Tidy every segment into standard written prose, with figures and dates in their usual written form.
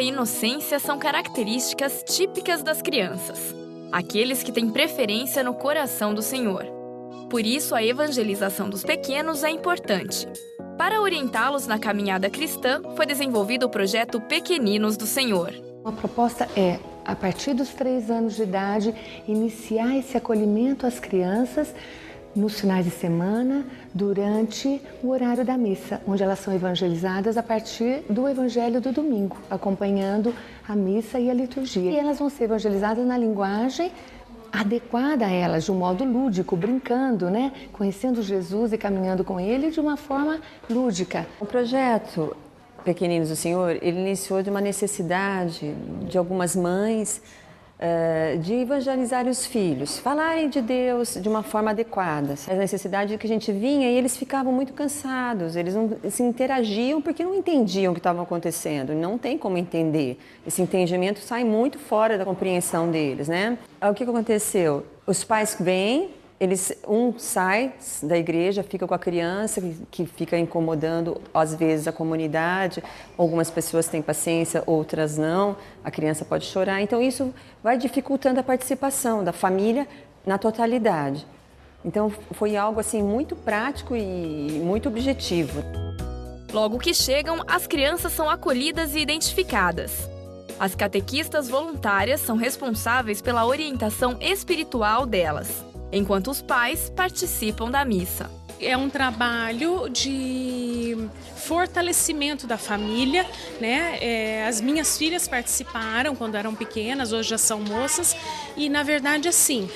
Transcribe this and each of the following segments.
e inocência são características típicas das crianças, aqueles que têm preferência no coração do Senhor. Por isso, a evangelização dos pequenos é importante. Para orientá-los na caminhada cristã, foi desenvolvido o projeto Pequeninos do Senhor. A proposta é, a partir dos 3 anos de idade, iniciar esse acolhimento às crianças nos finais de semana, durante o horário da missa, onde elas são evangelizadas a partir do evangelho do domingo, acompanhando a missa e a liturgia. E elas vão ser evangelizadas na linguagem adequada a elas, de um modo lúdico, brincando, né? Conhecendo Jesus e caminhando com Ele de uma forma lúdica. O projeto Pequeninos do Senhor, ele iniciou de uma necessidade de algumas mães de evangelizar os filhos, falarem de Deus de uma forma adequada. A necessidade que a gente vinha e eles ficavam muito cansados, eles não se interagiam porque não entendiam o que estava acontecendo, não tem como entender. Esse entendimento sai muito fora da compreensão deles, né? O que aconteceu? Os pais vêm, um sai da igreja, fica com a criança, que fica incomodando, às vezes, a comunidade. Algumas pessoas têm paciência, outras não. A criança pode chorar. Então, isso vai dificultando a participação da família na totalidade. Então, foi algo assim muito prático e muito objetivo. Logo que chegam, as crianças são acolhidas e identificadas. As catequistas voluntárias são responsáveis pela orientação espiritual delas, enquanto os pais participam da missa. É um trabalho de fortalecimento da família, né? As minhas filhas participaram quando eram pequenas, hoje já são moças, e na verdade assim,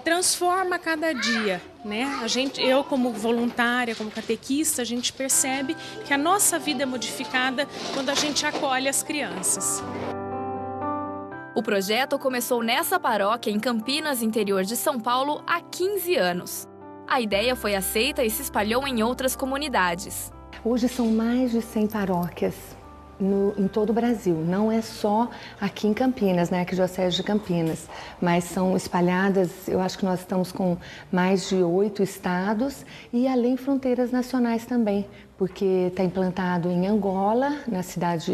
transforma cada dia, né? Eu como voluntária, como catequista, a gente percebe que a nossa vida é modificada quando a gente acolhe as crianças. O projeto começou nessa paróquia em Campinas, interior de São Paulo, há 15 anos. A ideia foi aceita e se espalhou em outras comunidades. Hoje são mais de 100 paróquias em todo o Brasil. Não é só aqui em Campinas, né, Arquidiocese de Campinas, mas são espalhadas, eu acho que nós estamos com mais de 8 estados e além fronteiras nacionais também, porque está implantado em Angola,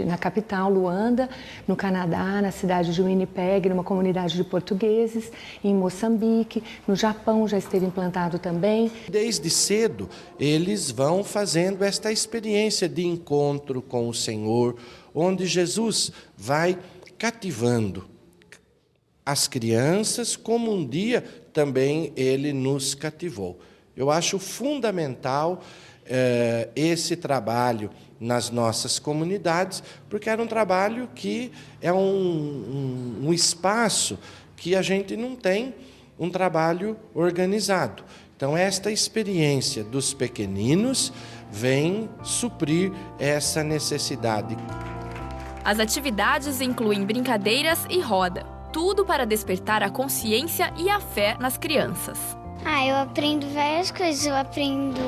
na capital, Luanda, no Canadá, na cidade de Winnipeg, numa comunidade de portugueses, em Moçambique, no Japão já esteve implantado também. Desde cedo, eles vão fazendo esta experiência de encontro com o Senhor, onde Jesus vai cativando as crianças, como um dia também Ele nos cativou. Eu acho fundamental esse trabalho nas nossas comunidades, porque era um trabalho que é um espaço que a gente não tem um trabalho organizado. Então, esta experiência dos pequeninos vem suprir essa necessidade. As atividades incluem brincadeiras e roda, tudo para despertar a consciência e a fé nas crianças. Eu aprendo várias coisas, eu aprendo...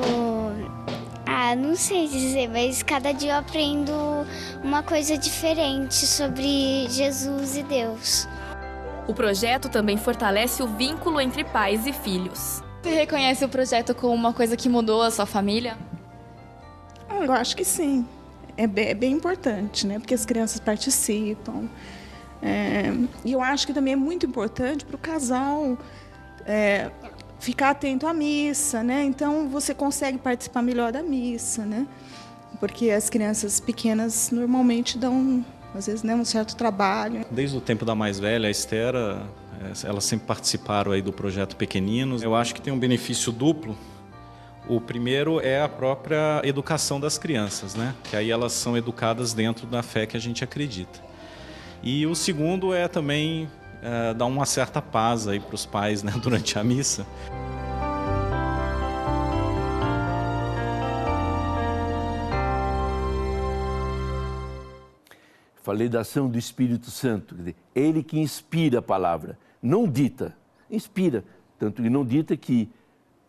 não sei dizer, mas cada dia eu aprendo uma coisa diferente sobre Jesus e Deus. O projeto também fortalece o vínculo entre pais e filhos. Você reconhece o projeto como uma coisa que mudou a sua família? Eu acho que sim. É bem importante, né? Porque as crianças participam. E eu acho que também é muito importante para o casal ficar atento à missa, né? Então você consegue participar melhor da missa, né? Porque as crianças pequenas normalmente dão, às vezes, né, um certo trabalho. Desde o tempo da mais velha, a Estera, elas sempre participaram aí do projeto Pequeninos. Eu acho que tem um benefício duplo. O primeiro é a própria educação das crianças, né? Que aí elas são educadas dentro da fé que a gente acredita. E o segundo é também dar uma certa paz aí para os pais, né, durante a missa. Falei da ação do Espírito Santo, quer dizer, ele que inspira a palavra, não dita, inspira. Tanto que não dita que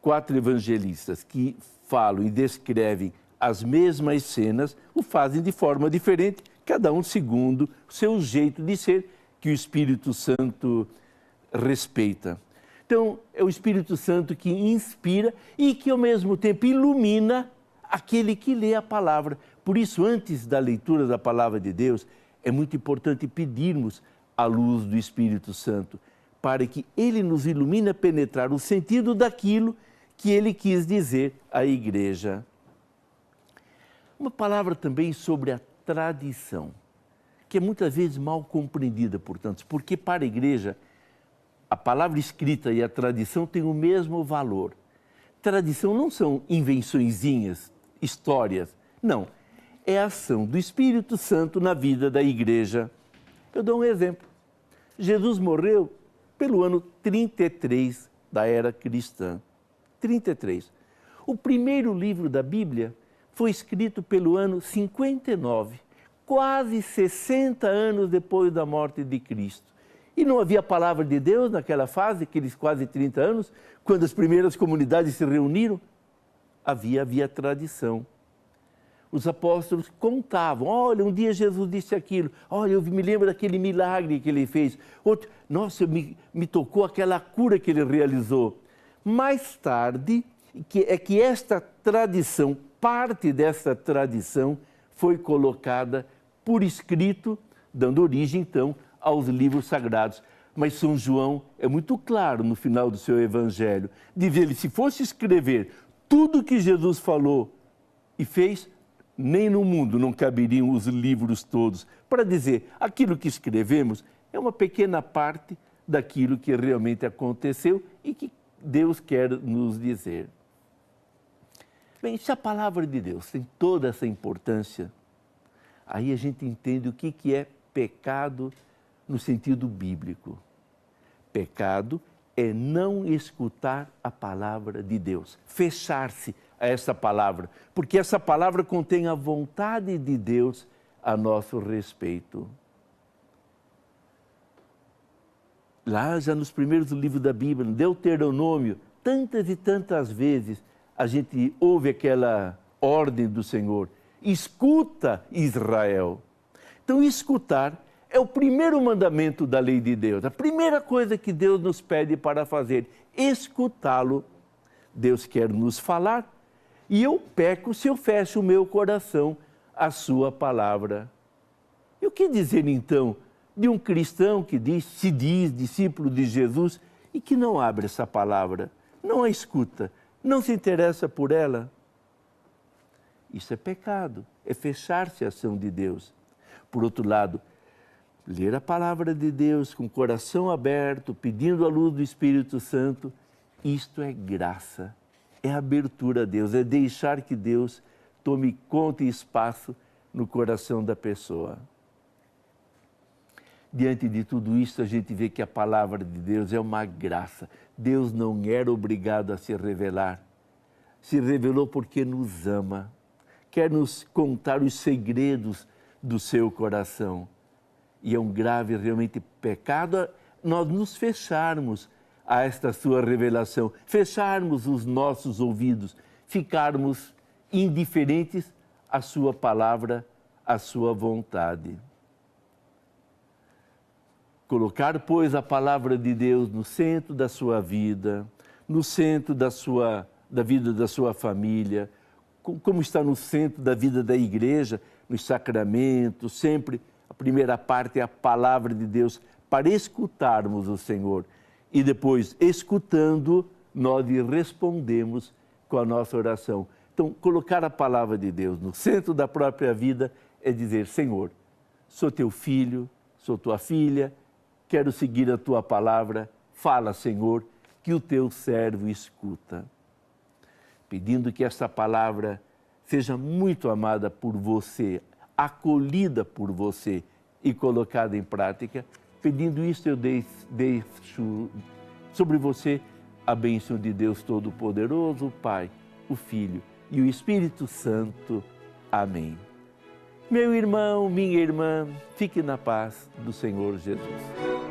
4 evangelistas que falam e descrevem as mesmas cenas o fazem de forma diferente, cada um segundo o seu jeito de ser, que o Espírito Santo respeita. Então, é o Espírito Santo que inspira e que, ao mesmo tempo, ilumina aquele que lê a palavra. Por isso, antes da leitura da palavra de Deus, é muito importante pedirmos a luz do Espírito Santo para que Ele nos ilumine a penetrar o sentido daquilo que Ele quis dizer à igreja. Uma palavra também sobre a tradição, que é muitas vezes mal compreendida por tantos, porque para a igreja a palavra escrita e a tradição têm o mesmo valor. Tradição não são invençõezinhas, histórias, não. É a ação do Espírito Santo na vida da igreja. Eu dou um exemplo. Jesus morreu pelo ano 33 da era cristã. 33. O primeiro livro da Bíblia foi escrito pelo ano 59, quase 60 anos depois da morte de Cristo. E não havia palavra de Deus naquela fase, aqueles quase 30 anos, quando as primeiras comunidades se reuniram? Havia tradição. Os apóstolos contavam, olha, um dia Jesus disse aquilo, olha, eu me lembro daquele milagre que ele fez. Outro, nossa, me tocou aquela cura que ele realizou. Mais tarde, que esta tradição, parte dessa tradição, foi colocada por escrito, dando origem, então, aos livros sagrados. Mas São João é muito claro no final do seu evangelho, de ver, se fosse escrever tudo que Jesus falou e fez, nem no mundo não caberiam os livros todos, para dizer, aquilo que escrevemos é uma pequena parte daquilo que realmente aconteceu e que Deus quer nos dizer. Bem, se a palavra de Deus tem toda essa importância, aí a gente entende o que é pecado no sentido bíblico. Pecado é não escutar a palavra de Deus, fechar-se a essa palavra, porque essa palavra contém a vontade de Deus a nosso respeito. Lá já nos primeiros livros da Bíblia, no Deuteronômio, tantas e tantas vezes a gente ouve aquela ordem do Senhor, escuta Israel. Então escutar é o primeiro mandamento da lei de Deus, a primeira coisa que Deus nos pede para fazer, escutá-lo. Deus quer nos falar e eu peco se eu fecho o meu coração à sua palavra. E o que dizer então de um cristão que se diz discípulo de Jesus e que não abre essa palavra, não a escuta, não se interessa por ela? Isso é pecado, é fechar-se à ação de Deus. Por outro lado, ler a palavra de Deus com o coração aberto, pedindo a luz do Espírito Santo, isto é graça, é abertura a Deus, é deixar que Deus tome conta e espaço no coração da pessoa. Diante de tudo isso, a gente vê que a palavra de Deus é uma graça. Deus não era obrigado a se revelar. Se revelou porque nos ama, quer nos contar os segredos do seu coração. E é um grave, realmente, pecado nós nos fecharmos a esta sua revelação, fecharmos os nossos ouvidos, ficarmos indiferentes à sua palavra, à sua vontade. Colocar, pois, a palavra de Deus no centro da sua vida, no centro da vida da sua família, como está no centro da vida da igreja, nos sacramentos, sempre a primeira parte é a palavra de Deus para escutarmos o Senhor. E depois, escutando, nós respondemos com a nossa oração. Então, colocar a palavra de Deus no centro da própria vida é dizer, Senhor, sou teu filho, sou tua filha, quero seguir a tua palavra, fala, Senhor, que o teu servo escuta. Pedindo que essa palavra seja muito amada por você, acolhida por você e colocada em prática. Pedindo isso, eu deixo sobre você a bênção de Deus Todo-Poderoso, o Pai, o Filho e o Espírito Santo. Amém. Meu irmão, minha irmã, fique na paz do Senhor Jesus.